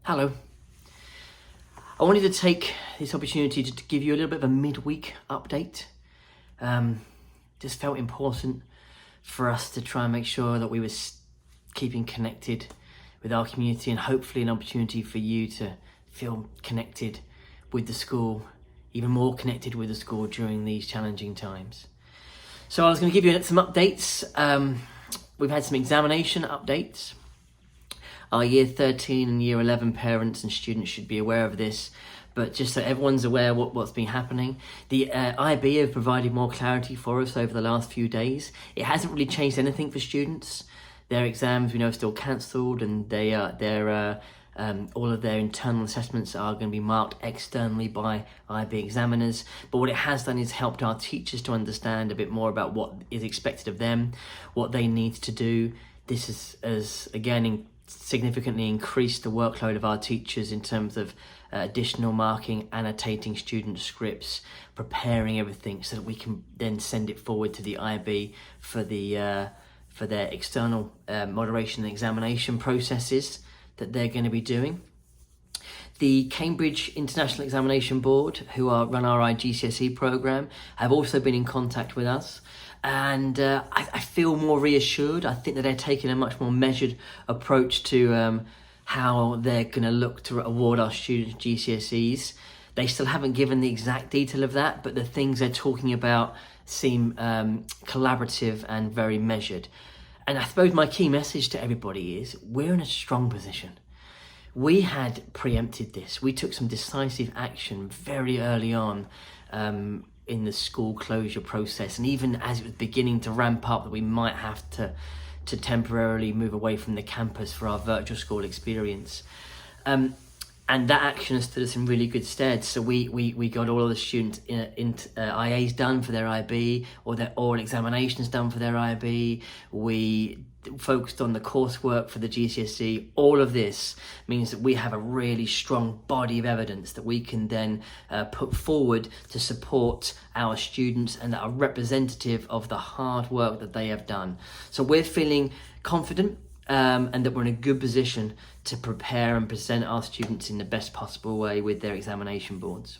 Hello. I wanted to take this opportunity to give you a little bit of a midweek update. Just felt important for us to try and make sure that we were keeping connected with our community, and hopefully an opportunity for you to feel connected with the school, even more connected with the school during these challenging times. So I was going to give you some updates. We've had some examination updates. Our Year 13 and Year 11 parents and students should be aware of this, but just so everyone's aware what's been happening. The IB have provided more clarity for us over the last few days. It hasn't really changed anything for students. Their exams, we know, are still cancelled, and all of their internal assessments are going to be marked externally by IB examiners. But what it has done is helped our teachers to understand a bit more about what is expected of them, what they need to do. This has again significantly increased the workload of our teachers in terms of additional marking, annotating student scripts, preparing everything so that we can then send it forward to the IB for their external moderation and examination processes that they're going to be doing. The Cambridge International Examination Board, who run our IGCSE programme, have also been in contact with us. And I feel more reassured. I think that they're taking a much more measured approach to how they're going to look to award our students GCSEs. They still haven't given the exact detail of that, but the things they're talking about seem collaborative and very measured. And I suppose my key message to everybody is we're in a strong position. We had preempted this. We took some decisive action very early on in the school closure process, and even as it was beginning to ramp up that we might have to temporarily move away from the campus for our virtual school experience. And that action has stood us in really good stead. So we got all of the students IAs done for their IB, or their oral examinations done for their IB. We focused on the coursework for the GCSE. All of this means that we have a really strong body of evidence that we can then put forward to support our students and that are representative of the hard work that they have done. So we're feeling confident and that we're in a good position to prepare and present our students in the best possible way with their examination boards.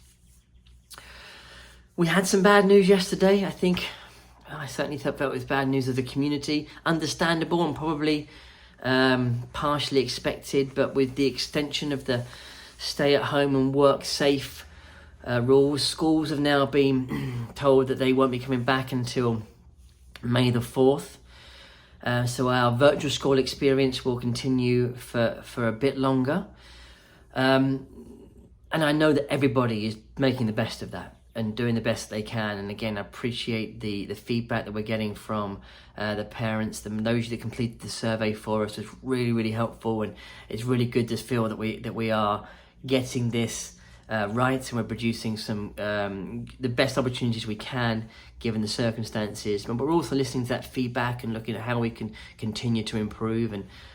We had some bad news yesterday. I certainly felt it was bad news of the community. Understandable and probably partially expected, but with the extension of the stay at home and work safe rules, schools have now been told that they won't be coming back until May the 4th. So our virtual school experience will continue for a bit longer. And I know that everybody is making the best of that and doing the best they can. And again, I appreciate the feedback that we're getting from the parents. Those that completed the survey for us was really, really helpful. And it's really good to feel that we are getting this right, and we're producing some the best opportunities we can given the circumstances. But we're also listening to that feedback and looking at how we can continue to improve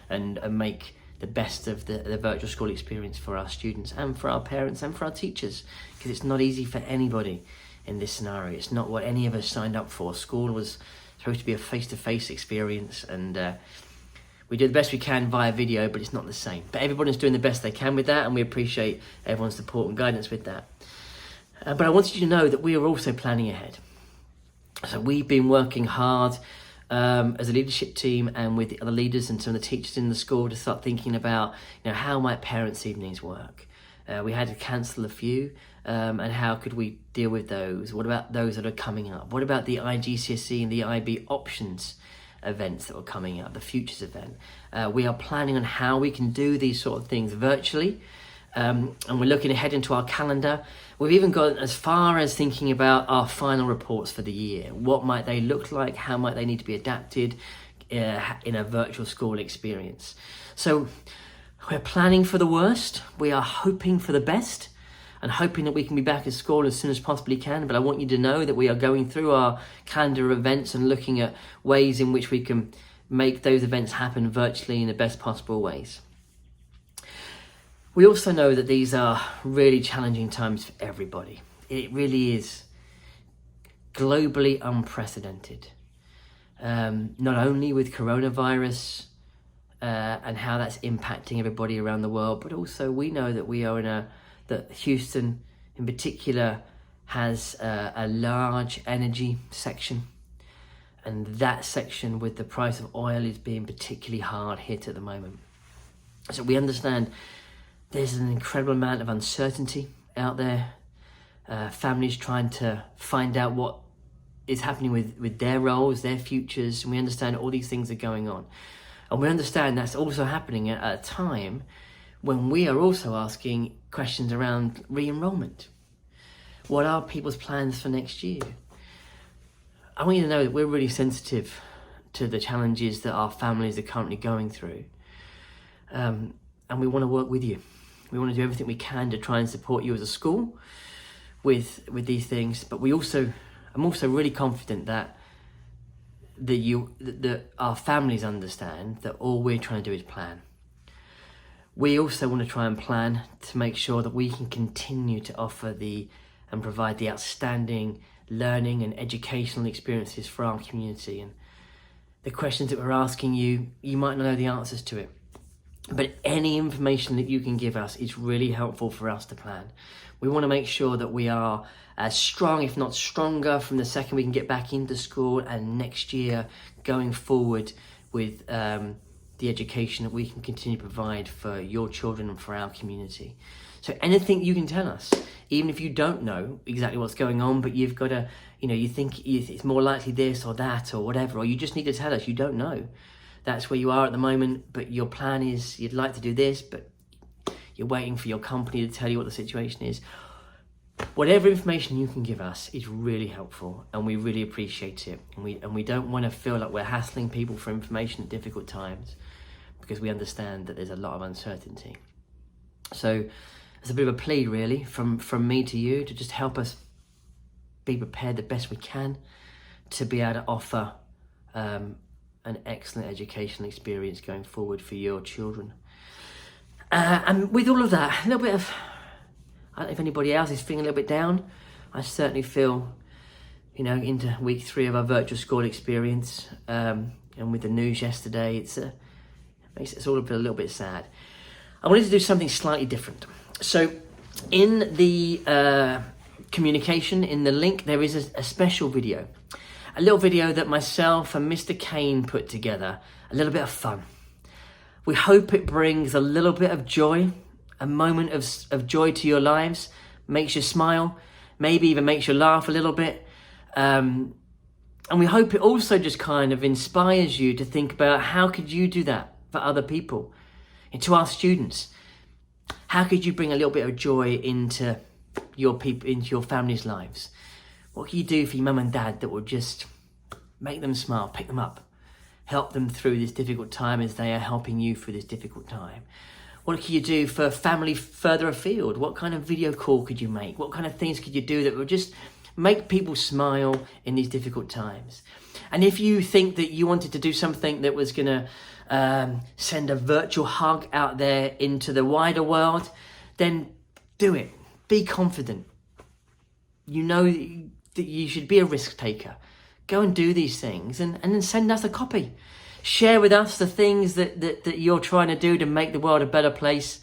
and make the best of the virtual school experience for our students and for our parents and for our teachers, because it's not easy for anybody in this scenario. It's not what any of us signed up for. School was supposed to be a face-to-face experience, and we do the best we can via video, but it's not the same. But everybody's doing the best they can with that, and we appreciate everyone's support and guidance with that. But I wanted you to know that we are also planning ahead. So we've been working hard as a leadership team and with the other leaders and some of the teachers in the school to start thinking about, how might parents' evenings work. We had to cancel a few, and how could we deal with those? What about those that are coming up? What about the IGCSE and the IB options events that were coming up, the Futures event? We are planning on how we can do these sort of things virtually, and we're looking ahead into our calendar. We've even gone as far as thinking about our final reports for the year. What might they look like? How might they need to be adapted in a virtual school experience? So we're planning for the worst. We are hoping for the best and hoping that we can be back at school as soon as possibly can. But I want you to know that we are going through our calendar of events and looking at ways in which we can make those events happen virtually in the best possible ways. We also know that these are really challenging times for everybody. It really is globally unprecedented. Not only with coronavirus and how that's impacting everybody around the world. But also we know that we are that Houston in particular has a large energy section, and that section with the price of oil is being particularly hard hit at the moment. So we understand there's an incredible amount of uncertainty out there. Families trying to find out what is happening with their roles, their futures, and we understand all these things are going on. And we understand that's also happening at a time when we are also asking questions around re-enrollment. What are people's plans for next year? I want you to know that we're really sensitive to the challenges that our families are currently going through. And we want to work with you. We want to do everything we can to try and support you as a school with these things. But I'm also really confident that our families understand that all we're trying to do is plan. We also want to try and plan to make sure that we can continue to offer and provide the outstanding learning and educational experiences for our community. And the questions that we're asking you might not know the answers to it. But any information that you can give us is really helpful for us to plan. We want to make sure that we are as strong, if not stronger, from the second we can get back into school and next year going forward with the education that we can continue to provide for your children and for our community. So anything you can tell us, even if you don't know exactly what's going on, but you've got to, you think it's more likely this or that or whatever, or you just need to tell us you don't know. That's where you are at the moment, but your plan is you'd like to do this, but you're waiting for your company to tell you what the situation is. Whatever information you can give us is really helpful, and we really appreciate it. And we don't want to feel like we're hassling people for information at difficult times, because we understand that there's a lot of uncertainty. So it's a bit of a plea, really, from me to you, to just help us be prepared the best we can to be able to offer an excellent educational experience going forward for your children. And with all of that, a little bit of, I don't know if anybody else is feeling a little bit down. I certainly feel, into week 3 of our virtual school experience, and with the news yesterday, it makes us all a little bit sad. I wanted to do something slightly different. So in the communication, in the link, there is a special video. A little video that myself and Mr. Kane put together, a little bit of fun. We hope it brings a little bit of joy, a moment of joy to your lives, makes you smile, maybe even makes you laugh a little bit. And we hope it also just kind of inspires you to think about how could you do that for other people, and to our students. How could you bring a little bit of joy into your people, into your family's lives? What can you do for your mum and dad that will just make them smile, pick them up, help them through this difficult time as they are helping you through this difficult time? What can you do for family further afield? What kind of video call could you make? What kind of things could you do that will just make people smile in these difficult times? And if you think that you wanted to do something that was going to send a virtual hug out there into the wider world, then do it. Be confident. You know that you should be a risk taker. Go and do these things and then send us a copy. Share with us the things that you're trying to do to make the world a better place.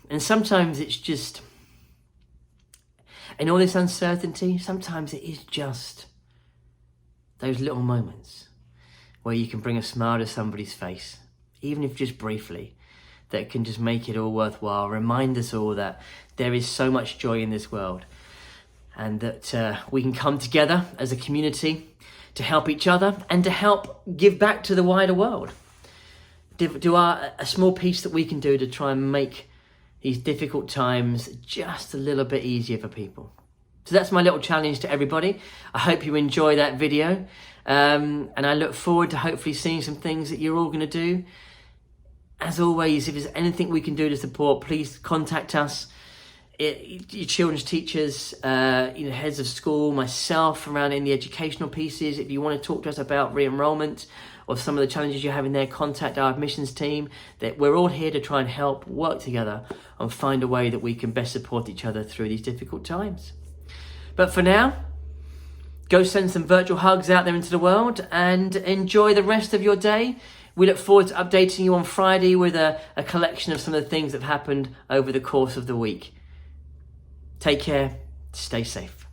And sometimes it's just, in all this uncertainty, sometimes it is just those little moments where you can bring a smile to somebody's face, even if just briefly, that can just make it all worthwhile. Remind us all that there is so much joy in this world, and that we can come together as a community to help each other and to help give back to the wider world. Do a small piece that we can do to try and make these difficult times just a little bit easier for people. So that's my little challenge to everybody. I hope you enjoy that video, and I look forward to hopefully seeing some things that you're all going to do. As always, if there's anything we can do to support, please contact us. Your children's teachers, heads of school, myself around in the educational pieces. If you want to talk to us about re-enrollment or some of the challenges you're having there, contact our admissions team. That we're all here to try and help work together and find a way that we can best support each other through these difficult times. But for now, go send some virtual hugs out there into the world and enjoy the rest of your day We look forward to updating you on Friday with a collection of some of the things that have happened over the course of the week. Take care. Stay safe.